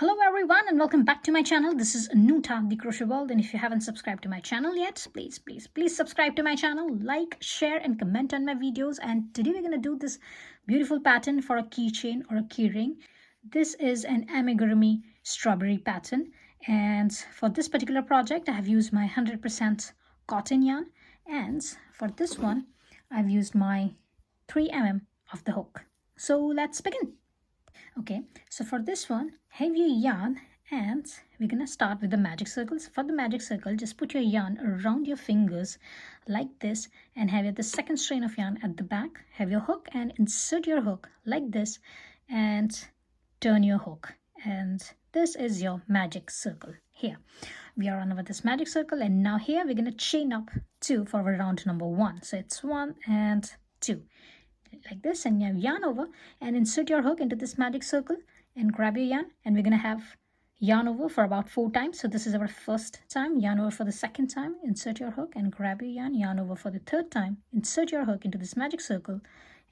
Hello everyone and welcome back to my channel. This is Anuta, the Crochet World, and if you haven't subscribed to my channel yet, please subscribe to my channel, like, share and comment on my videos. And today we're going to do this beautiful pattern for a keychain or a keyring. This is an Amigurumi strawberry pattern, and for this particular project I have used my 100% cotton yarn, and for this one I've used my 3 mm of the hook. So let's begin. Okay, so for this one, have your yarn and we're gonna start with the magic circles. For the magic circle, just put your yarn around your fingers like this and have the second strand of yarn at the back. Have your hook and insert your hook like this and turn your hook. And this is your magic circle here. We are on over this magic circle, and now here we're gonna chain up 2 for our round number 1. So it's 1 and 2. Like this, and you have yarn over and insert your hook into this magic circle and grab your yarn, and we're going to have yarn over for about 4 times. So this is our first time, yarn over for the second time, insert your hook and grab your yarn over for the third time, insert your hook into this magic circle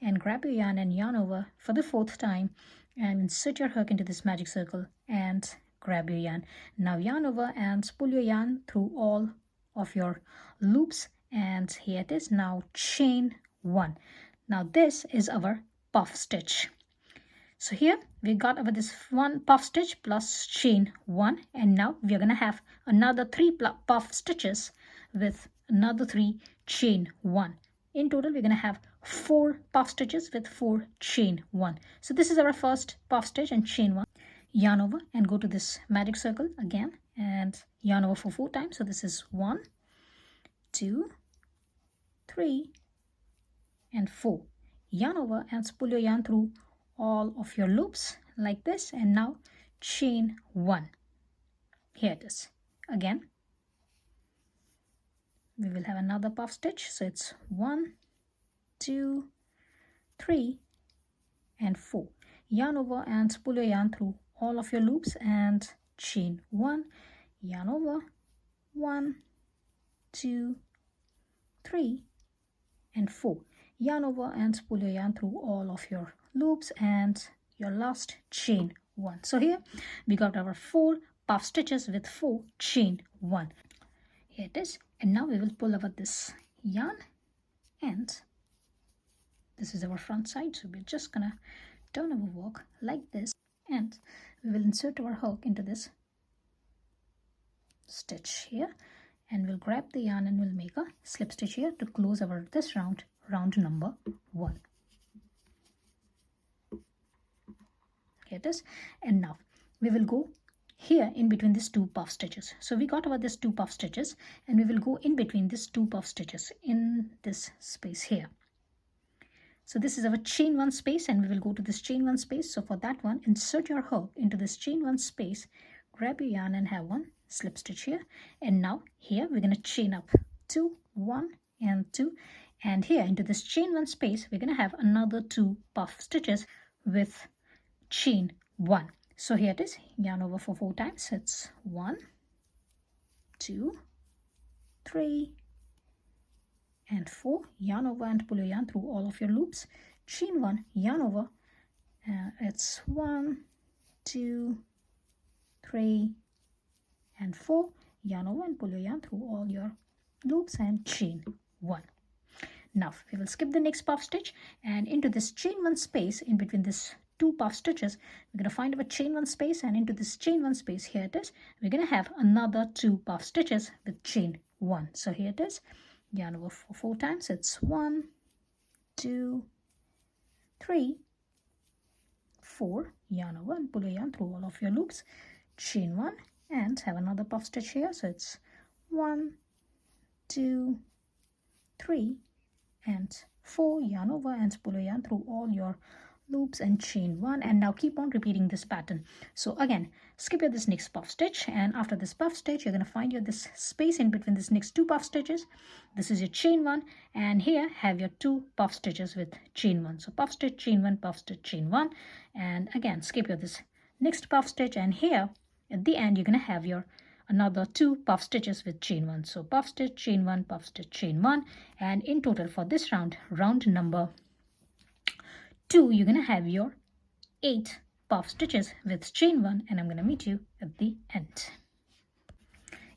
and grab your yarn, and yarn over for the 4th time and insert your hook into this magic circle and grab your yarn. Now yarn over and pull your yarn through all of your loops, and here it is. Now chain 1. Now this is our puff stitch. So here we got over this 1 puff stitch plus chain 1, and now we are going to have another 3 puff stitches with another 3 chain 1. In total we're going to have 4 puff stitches with 4 chain 1. So this is our first puff stitch and chain 1. Yarn over and go to this magic circle again and yarn over for 4 times. So this is 1, 2, 3 and 4. Yarn over and pull your yarn through all of your loops like this, and now chain 1. Here it is. Again we will have another puff stitch, so it's 1, 2, 3 and 4. Yarn over and pull your yarn through all of your loops and chain 1. Yarn over, 1, 2, 3 and 4. Yarn over and pull your yarn through all of your loops and your last chain 1. So here we got our 4 puff stitches with 4 chain 1. Here it is. And now we will pull over this yarn, and this is our front side. So we're just gonna turn our work like this, and we will insert our hook into this stitch here, and we'll grab the yarn and we'll make a slip stitch here to close our this round number 1. Here it is. And now we will go here in between these 2 puff stitches. So we got over this 2 puff stitches, and we will go in between these 2 puff stitches in this space here. So this is our chain 1 space, and we will go to this chain 1 space. So for that one, insert your hook into this chain 1 space, grab your yarn and have 1 slip stitch here. And now here we're going to chain up 2, 1 and 2, and here into this chain 1 space we're going to have another 2 puff stitches with chain 1. So here it is. Yarn over for 4 times. It's 1, 2, 3 and 4. Yarn over and pull your yarn through all of your loops. Chain 1, yarn over. It's 1, 2, 3 and 4. Yarn over and pull your yarn through all your loops and chain 1. Now we will skip the next puff stitch, and into this chain 1 space in between this 2 puff stitches we're going to find our chain 1 space, and into this chain 1 space, here it is, we're going to have another 2 puff stitches with chain 1. So here it is. Yarn over for 4 times. It's 1, 2, 3, 4. Yarn over and pull your yarn through all of your loops. Chain 1 and have another puff stitch here. So it's 1, 2, 3 and 4. Yarn over and pull your yarn through all your loops and chain 1, and now keep on repeating this pattern. So again, skip this next puff stitch, and after this puff stitch you're going to find this space in between this next 2 puff stitches. This is your chain 1, and here have your 2 puff stitches with chain 1. So puff stitch, chain 1, puff stitch, chain 1, and again skip this next puff stitch, and here at the end you're going to have your another 2 puff stitches with chain 1. So puff stitch, chain 1, puff stitch, chain 1, and in total for this round number 2, you're going to have your 8 puff stitches with chain 1, and I'm going to meet you at the end.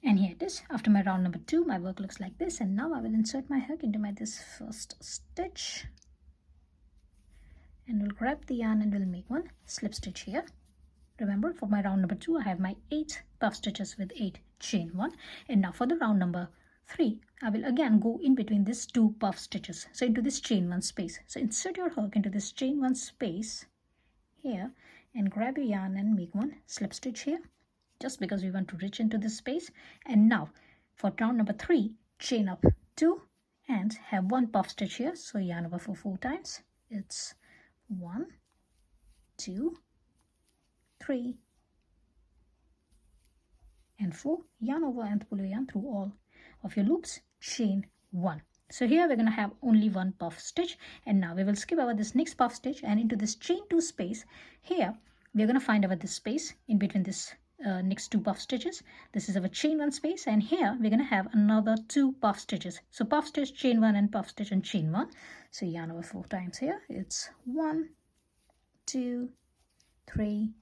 And here it is. After my round number 2, my work looks like this, and now I will insert my hook into this first stitch, and we'll grab the yarn and we'll make one slip stitch here. Remember, for my round number 2, I have my 8 puff stitches with 8 chain 1, and now for the round number 3, I will again go in between these 2 puff stitches, so into this chain 1 space. So insert your hook into this chain 1 space here, and grab your yarn and make one slip stitch here, just because we want to reach into this space. And now for round number 3, chain up 2 and have 1 puff stitch here, so yarn over for 4 times. It's 1, 2, 3 and 4, yarn over and pull your yarn through all of your loops, chain 1. So here we're going to have only 1 puff stitch, and now we will skip over this next puff stitch and into this chain 2 space. Here we're going to find over this space in between this next 2 puff stitches. This is our chain 1 space, and here we're going to have another 2 puff stitches. So puff stitch, chain 1 and puff stitch and chain 1. So yarn over 4 times here. It's 1, 2, 3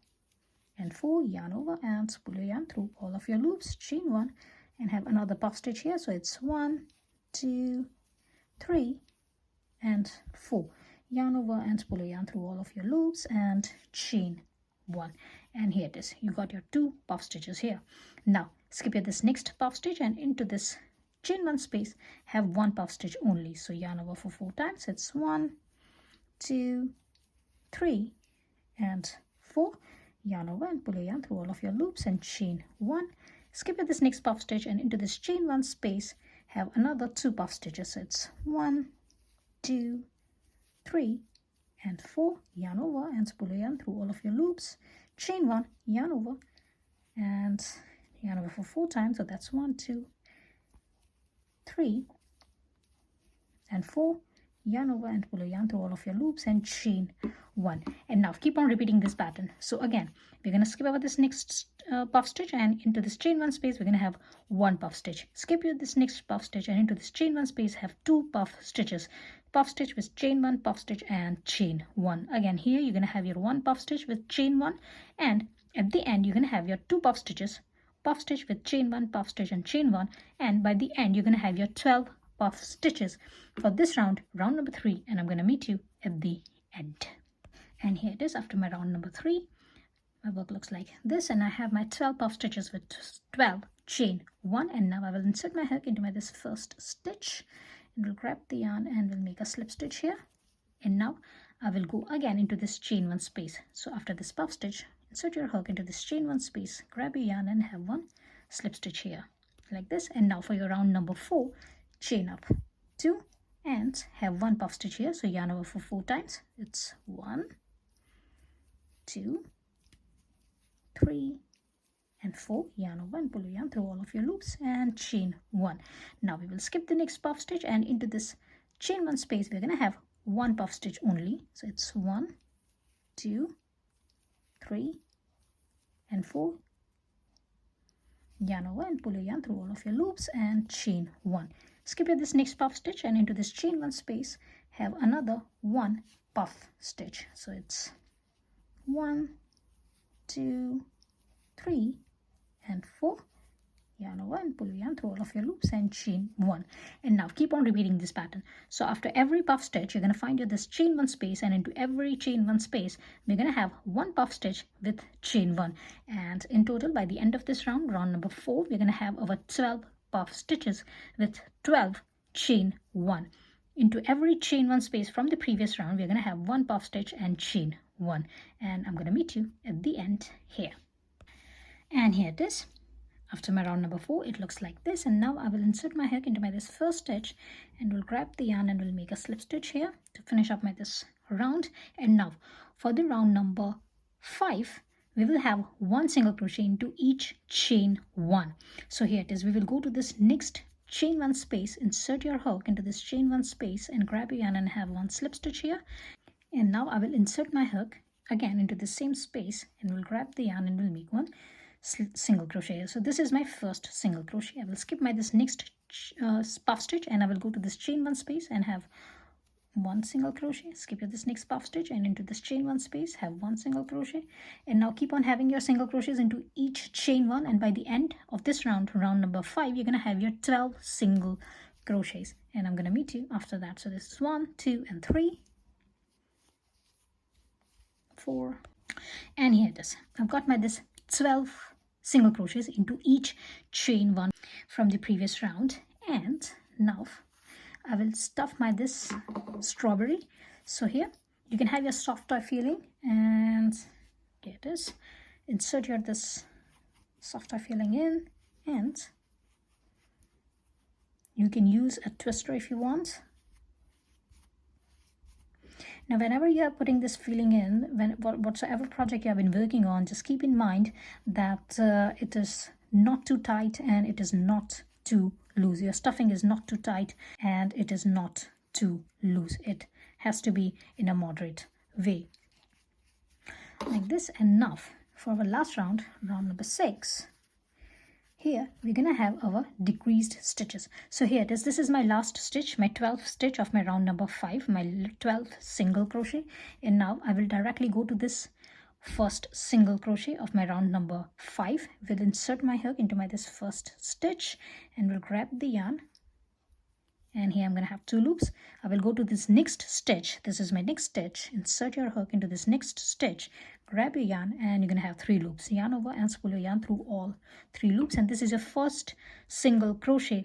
and 4, yarn over and pull your yarn through all of your loops, chain 1 and have another puff stitch here. So it's 1, 2, 3 and 4, yarn over and pull your yarn through all of your loops and chain 1. And here it is, you got your 2 puff stitches here. Now skip here this next puff stitch and into this chain 1 space have 1 puff stitch only. So yarn over for 4 times. It's 1, 2, 3 and 4, yarn over and pull your yarn through all of your loops and chain 1. Skip at this next puff stitch and into this chain 1 space have another 2 puff stitches. So it's 1, 2, 3 and 4, yarn over and pull your yarn through all of your loops, chain 1, yarn over and yarn over for 4 times. So that's 1, 2, 3 and 4, yarn over and pull a yarn through all of your loops and chain 1. And now keep on repeating this pattern. So again, we're going to skip over this next puff stitch, and into this chain 1 space we're going to have 1 puff stitch. Skip this next puff stitch and into this chain 1 space have 2 puff stitches. Puff stitch with chain 1, puff stitch and chain 1. Again, here you're going to have your 1 puff stitch with chain 1, and at the end you're going to have your 2 puff stitches, puff stitch with chain 1, puff stitch and chain 1, and by the end you're going to have your 12 puff stitches for this round, round number 3, and I'm going to meet you at the end. And here it is. After my round number 3, my work looks like this, and I have my 12 puff stitches with 12 chain 1, and now I will insert my hook into this first stitch, and we'll grab the yarn and we'll make a slip stitch here. And now I will go again into this chain 1 space. So after this puff stitch, insert your hook into this chain 1 space, grab your yarn and have 1 slip stitch here like this. And now for your round number 4, chain up 2 and have 1 puff stitch here. So yarn over for 4 times. It's 1, 2, 3 and 4, yarn over and pull your yarn through all of your loops and chain 1. Now we will skip the next puff stitch, and into this chain 1 space we're going to have 1 puff stitch only. So it's 1, 2, 3 and 4, yarn over and pull your yarn through all of your loops and chain 1. Skip here this next puff stitch, and into this chain 1 space have another 1 puff stitch. So it's 1, 2, 3 and 4, yarn over and pull your yarn through all of your loops and chain 1. And now keep on repeating this pattern. So after every puff stitch you're going to find this chain 1 space, and into every chain 1 space we're going to have 1 puff stitch with chain 1. And in total, by the end of this round, round number 4, we're going to have over 12 puff stitches with 12 chain 1. Into every chain 1 space from the previous round we're going to have 1 puff stitch and chain 1. And I'm going to meet you at the end here. And here it is. After my round number 4, it looks like this, and now I will insert my hook into this first stitch, and we'll grab the yarn and we'll make a slip stitch here to finish up this round. And now for the round number 5, we will have 1 single crochet into each chain 1. So here it is. We will go to this next chain 1 space, insert your hook into this chain 1 space and grab your yarn and have 1 slip stitch here. And now I will insert my hook again into the same space, and we'll grab the yarn and we'll make 1 single crochet. So this is my first single crochet. I will skip this next puff stitch, and I will go to this chain 1 space and have 1 single crochet, skip your this next puff stitch, and into this chain 1 space have 1 single crochet. And now keep on having your single crochets into each chain 1, and by the end of this round, round number 5, you're going to have your 12 single crochets, and I'm going to meet you after that. So this is 1, 2 and 3, 4, and here it is. I've got my this 12 single crochets into each chain 1 from the previous round, and now I will stuff my this strawberry. So here you can have your soft toy feeling, and here it is. Insert your this soft toy feeling in, and you can use a twister if you want. Now whenever you are putting this feeling in, whatsoever project you have been working on, just keep in mind that it is not too tight and it is not too loose. Your stuffing is not too tight and it is not too loose. It has to be in a moderate way, like this. And now for our last round, round number 6, here we're gonna have our decreased stitches. So here it is. This is my last stitch, my 12th stitch of my round number 5, my 12th single crochet. And now I will directly go to this first single crochet of my round number 5. Will insert my hook into my this first stitch and will grab the yarn, and here I'm going to have 2 loops. I will go to this next stitch. This is my next stitch. Insert your hook into this next stitch, grab your yarn, and you're going to have 3 loops. Yarn over and spool your yarn through all 3 loops, and this is your first single crochet,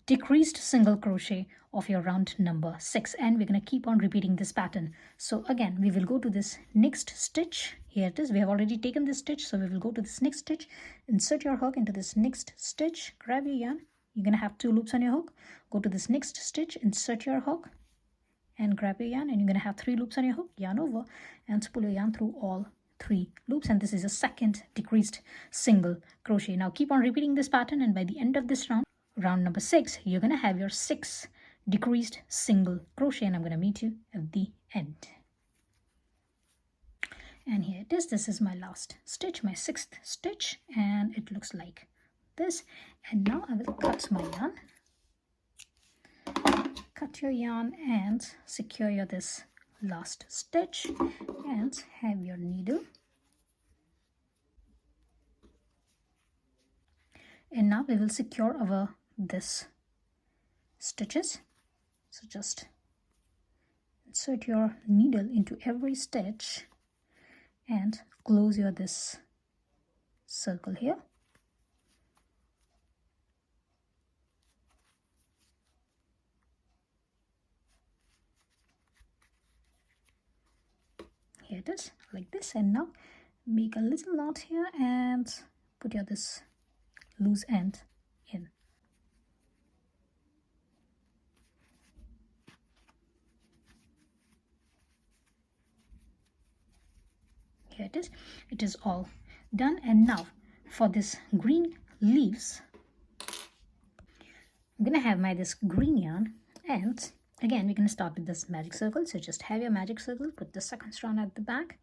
decreased single crochet of your round number 6, and we're going to keep on repeating this pattern. So again, we will go to this next stitch. Here it is. We have already taken this stitch, so we will go to this next stitch, insert your hook into this next stitch, grab your yarn. You're going to have 2 loops on your hook. Go to this next stitch, insert your hook and grab your yarn, and you're going to have 3 loops on your hook. Yarn over and spool your yarn through all 3 loops, and this is a second decreased single crochet. Now keep on repeating this pattern, and by the end of this round, round number 6, you're going to have your 6 decreased single crochet, and I'm going to meet you at the end. And here it is. This is my last stitch, my 6th stitch, and it looks like this. And now I will cut my yarn. Cut your yarn and secure your this last stitch, and have your needle. And now we will secure our this stitches. So just insert your needle into every stitch and close your this circle here. Here it is, like this. And now make a little knot here and put your this loose end in. Here it is. It is all done. And now for this green leaves, I'm gonna have my this green yarn, and again we're going to start with this magic circle. So just have your magic circle, put the second strand at the back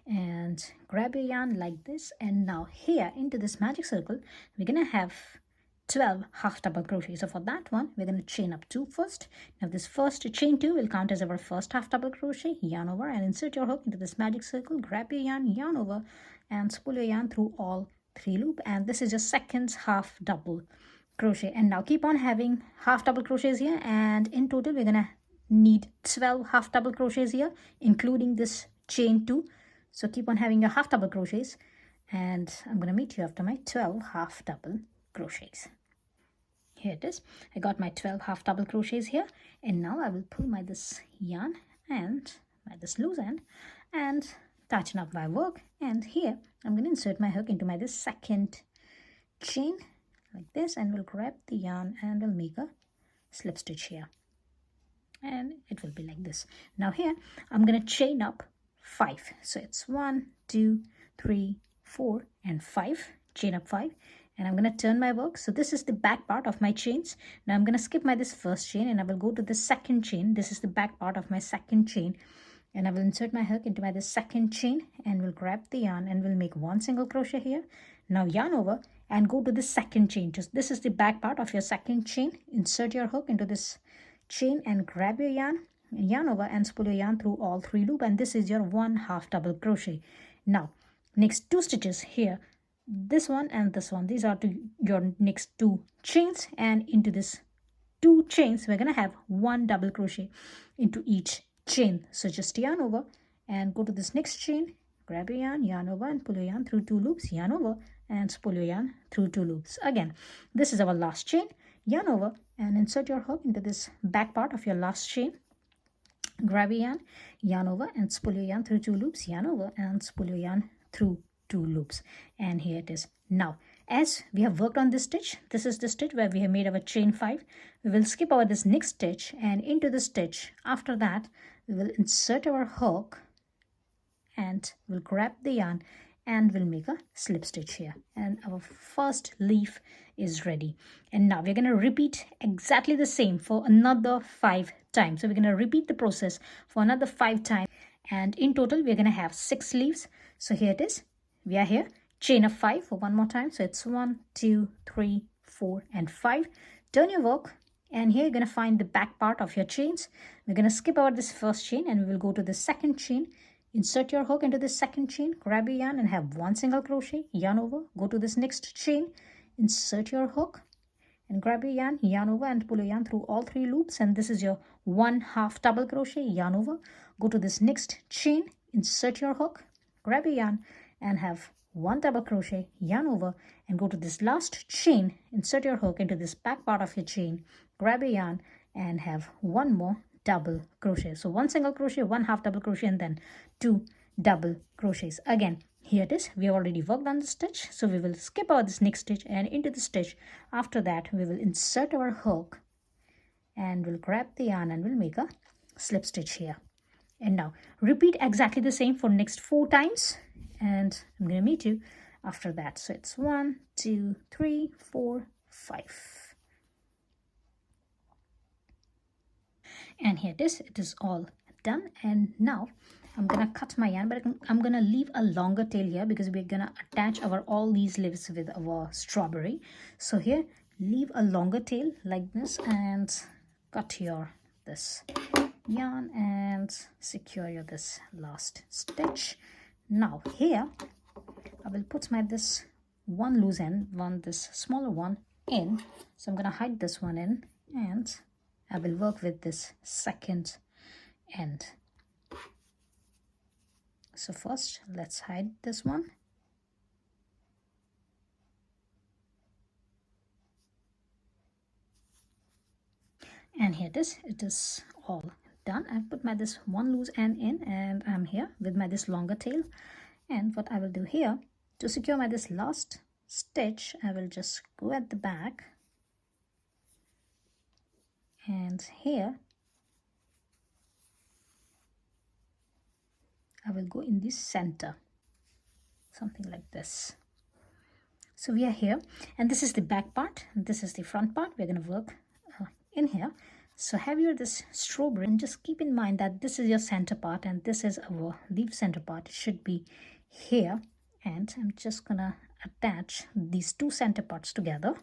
and grab your yarn like this. And now here into this magic circle we're going to have 12 half double crochet. So for that one we're going to chain up 2 first. Now this first chain 2 will count as our first half double crochet. Yarn over and insert your hook into this magic circle, grab your yarn, yarn over and spool your yarn through all 3 loops, and this is your second half double crochet. And now keep on having half double crochets here, and in total we're gonna need 12 half double crochets here, including this chain 2. So keep on having your half double crochets, and I'm gonna meet you after my 12 half double crochets. Here it is. I got my 12 half double crochets here, and now I will pull my this yarn and my this loose end and tighten up my work. And here I'm going to insert my hook into my this second chain like this, and we'll grab the yarn and we'll make a slip stitch here, and it will be like this. Now here I'm going to chain up 5. So it's 1, 2, 3, 4 and 5. Chain up 5, and I'm going to turn my work. So this is the back part of my chains. Now I'm going to skip my this first chain and I will go to the second chain. This is the back part of my second chain, and I will insert my hook into my this second chain and we'll grab the yarn and we'll make 1 single crochet here. Now yarn over and go to the second chain. Just this is the back part of your second chain. Insert your hook into this chain and grab your yarn, yarn over and spool your yarn through all 3 loops, and this is your 1/2 double crochet. Now next 2 stitches here, this one and this one, these are your next 2 chains, and into this 2 chains we're gonna have 1 double crochet into each chain. So just yarn over and go to this next chain, grab your yarn over and pull your yarn through 2 loops, yarn over and spool your yarn through 2 loops. Again, this is our last chain, yarn over and insert your hook into this back part of your last chain, grab your yarn over and spool your yarn through 2 loops, yarn over and spool your yarn through 2 loops, and here it is. Now as we have worked on this stitch, this is the stitch where we have made our chain 5. We will skip over this next stitch, and into the stitch after that we will insert our hook and we'll grab the yarn and we'll make a slip stitch here, and our first leaf is ready. And now we're going to repeat exactly the same for another 5 times. So we're going to repeat the process for another 5 times, and in total we're going to have 6 leaves. So here it is, we are here, chain of 5 for one more time. So it's 1, 2, 3, 4 and 5. Turn your work, and here you're going to find the back part of your chains. We're going to skip over this first chain and we will go to the second chain. Insert your hook into the second chain, grab your yarn and have 1 single crochet, yarn over, go to this next chain, insert your hook and grab your yarn over and pull your yarn through all 3 loops, and this is your 1/2 double crochet, yarn over, go to this next chain, insert your hook, grab your yarn and have 1 double crochet, yarn over and go to this last chain, insert your hook into this back part of your chain, grab your yarn and have 1 more double crochet. So 1 single crochet, 1/2 double crochet and then 2 double crochets. Again, here it is, we have already worked on the stitch, so we will skip over this next stitch, and into the stitch after that we will insert our hook and we'll grab the yarn and we'll make a slip stitch here. And now repeat exactly the same for next 4 times, and I'm going to meet you after that. So it's 1, 2, 3, 4, 5. And here it is all done. And now I'm gonna cut my yarn, but I'm gonna leave a longer tail here because we're gonna attach all these leaves with our strawberry. So here, leave a longer tail like this and cut your this yarn and secure this last stitch. Now here I will put this one loose end, this smaller one in. So I'm gonna hide this one in, and I will work with this second end. So first let's hide this one. And here it is all done. I've put this one loose end in, and I'm here with this longer tail. And what I will do here to secure this last stitch, I will just go at the back, and here I will go in the center, something like this. So we are here, and this is the back part, and this is the front part. We're going to work in here. So have your this strawberry, and just keep in mind that this is your center part and this is our leaf center part. It should be here, and I'm just gonna attach these 2 center parts together.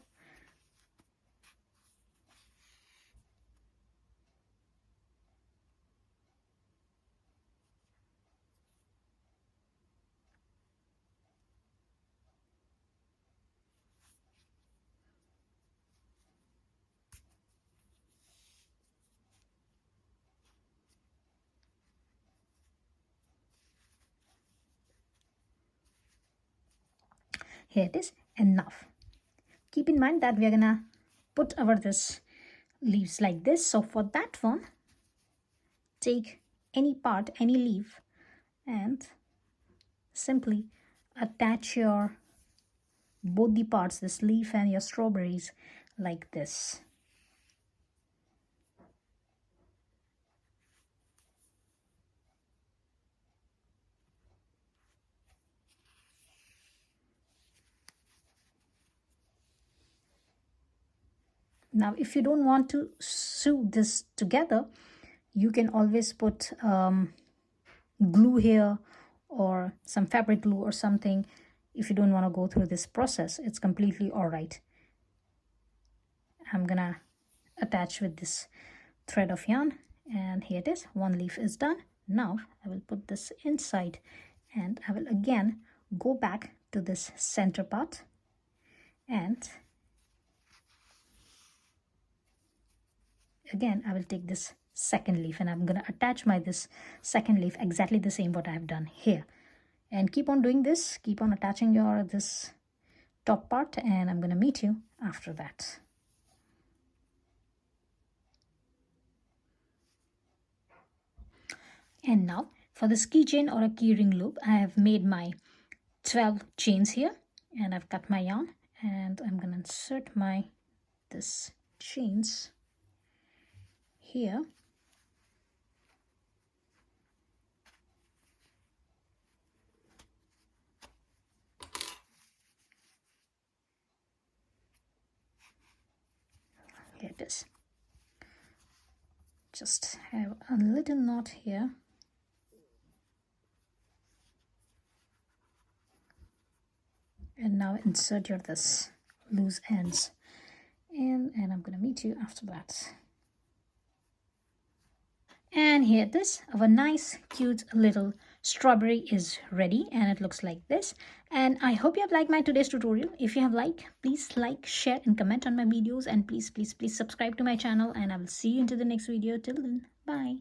Here it is. Enough. Keep in mind that we are gonna put our this leaves like this. So for that one, take any part, any leaf, and simply attach your both the parts, this leaf and your strawberries, like this. Now if you don't want to sew this together, you can always put glue here or some fabric glue or something. If you don't want to go through this process, it's completely all right. I'm gonna attach with this thread of yarn, And here it is, one leaf is done. Now I will put this inside, and I will again go back to this center part, and again I will take this second leaf, and I'm going to attach this second leaf exactly the same what I have done here. And keep on doing this, keep on attaching this top part, and I'm going to meet you after that. And now for this keychain or a keyring loop, I have made my 12 chains here, and I've cut my yarn, and I'm going to insert this chains here. Here it is. Just have a little knot here. And now insert this loose ends in, and I'm going to meet you after that. And here it is, our nice cute little strawberry is ready, and it looks like this. And I hope you have liked my today's tutorial. If you have liked, please like, share and comment on my videos, and please subscribe to my channel, and I will see you into the next video. Till then, bye.